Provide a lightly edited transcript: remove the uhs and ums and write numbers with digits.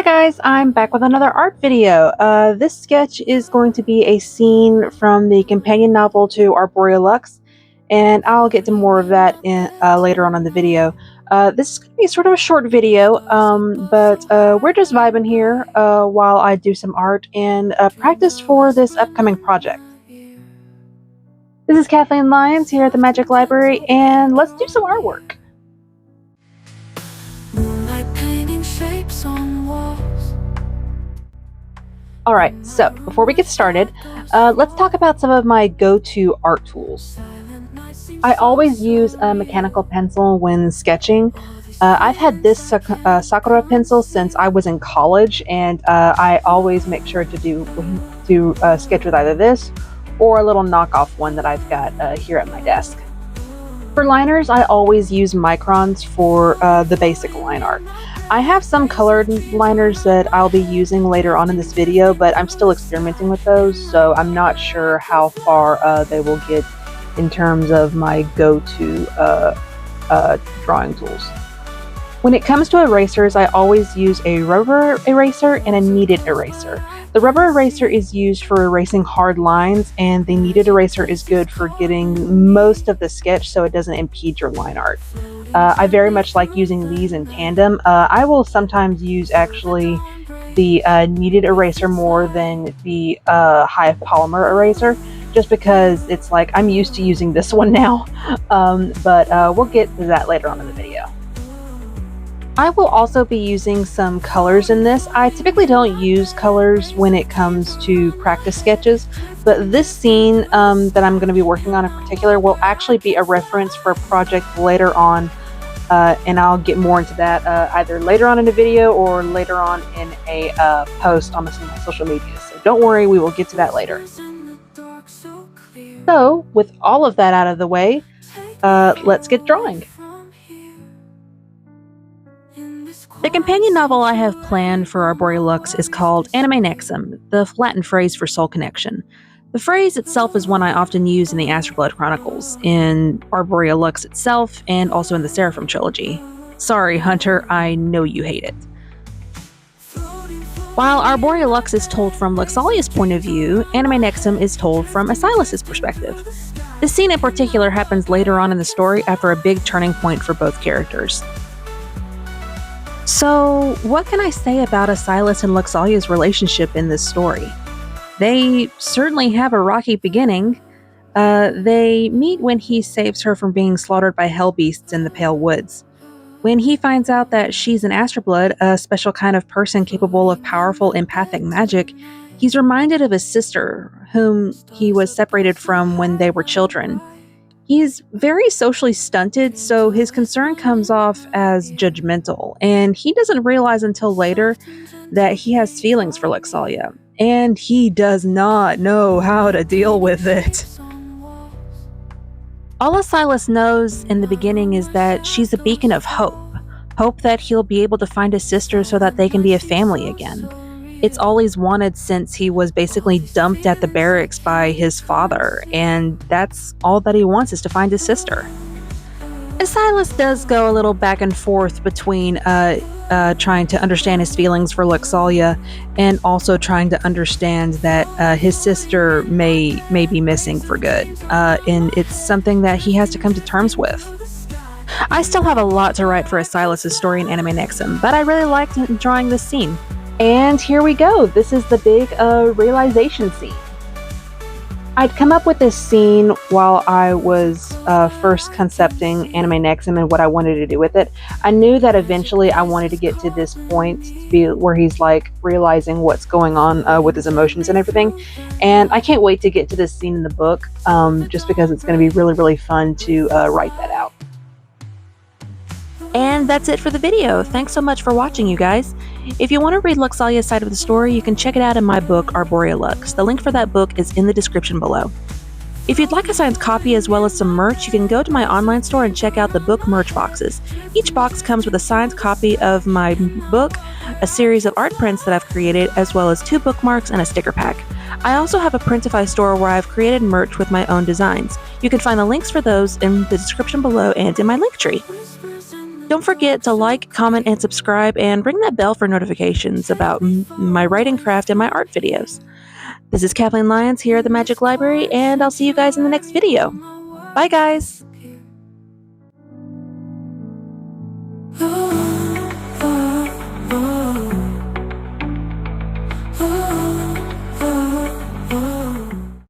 Hi guys, I'm back with another art video. This sketch is going to be a scene from the companion novel to Arboriah Lux, and I'll get to more of that later on in the video. This is going to be sort of a short video, but we're just vibing here while I do some art and practice for this upcoming project. This is Kathleen Lyons here at the Magic Library, and let's do some artwork. Alright, so before we get started, let's talk about some of my go-to art tools. I always use a mechanical pencil when sketching. I've had this Sakura pencil since I was in college, and I always make sure to sketch with either this or a little knockoff one that I've got here at my desk. For liners, I always use microns for the basic line art. I have some colored liners that I'll be using later on in this video, but I'm still experimenting with those, so I'm not sure how far they will get in terms of my go-to drawing tools. When it comes to erasers, I always use a rubber eraser and a kneaded eraser. The rubber eraser is used for erasing hard lines, and the kneaded eraser is good for getting most of the sketch so it doesn't impede your line art. I very much like using these in tandem. I will sometimes use actually the kneaded eraser more than the high polymer eraser, just because it's like I'm used to using this one now, but we'll get to that later on in the video. I will also be using some colors in this. I typically don't use colors when it comes to practice sketches, but this scene that I'm going to be working on in particular will actually be a reference for a project later on, and I'll get more into that either later on in the video or later on in a post on some of my social media. So don't worry, we will get to that later. So with all of that out of the way, let's get drawing. The companion novel I have planned for Arboriah Lux is called Animae Nexum, the Latin phrase for soul connection. The phrase itself is one I often use in the Astroblood Chronicles, in Arboriah Lux itself, and also in the Seraphim trilogy. Sorry, Hunter, I know you hate it. While Arboriah Lux is told from Luxalia's point of view, Animae Nexum is told from Asilas' perspective. This scene in particular happens later on in the story after a big turning point for both characters. So, what can I say about Asilas and Luxalia's relationship in this story? They certainly have a rocky beginning. They meet when he saves her from being slaughtered by hell beasts in the Pale Woods. When he finds out that she's an Astroblood, a special kind of person capable of powerful empathic magic, he's reminded of his sister, whom he was separated from when they were children. He's very socially stunted, so his concern comes off as judgmental, and he doesn't realize until later that he has feelings for Luxalia, and he does not know how to deal with it. All Asilas knows in the beginning is that she's a beacon of hope that he'll be able to find his sister so that they can be a family again. It's all he's wanted since he was basically dumped at the barracks by his father, and that's all that he wants, is to find his sister. Asilas does go a little back and forth between trying to understand his feelings for Luxalia and also trying to understand that his sister may be missing for good, and it's something that he has to come to terms with. I still have a lot to write for Asilas' story in Animae Nexum, but I really liked drawing this scene. And here we go. This is the big realization scene. I'd come up with this scene while I was first concepting Animae Nexum and what I wanted to do with it. I knew that eventually I wanted to get to this point to be where he's like realizing what's going on with his emotions and everything. And I can't wait to get to this scene in the book, just because it's going to be really, really fun to write that out. And that's it for the video. Thanks so much for watching, you guys. If you want to read Luxalia's side of the story, you can check it out in my book, Arboriah Lux. The link for that book is in the description below. If you'd like a signed copy as well as some merch, you can go to my online store and check out the book merch boxes. Each box comes with a signed copy of my book, a series of art prints that I've created, as well as 2 bookmarks and a sticker pack. I also have a Printify store where I've created merch with my own designs. You can find the links for those in the description below and in my link tree. Don't forget to like, comment, and subscribe, and ring that bell for notifications about my writing craft and my art videos. This is Kathleen Lyons here at the Magic Library, and I'll see you guys in the next video. Bye, guys!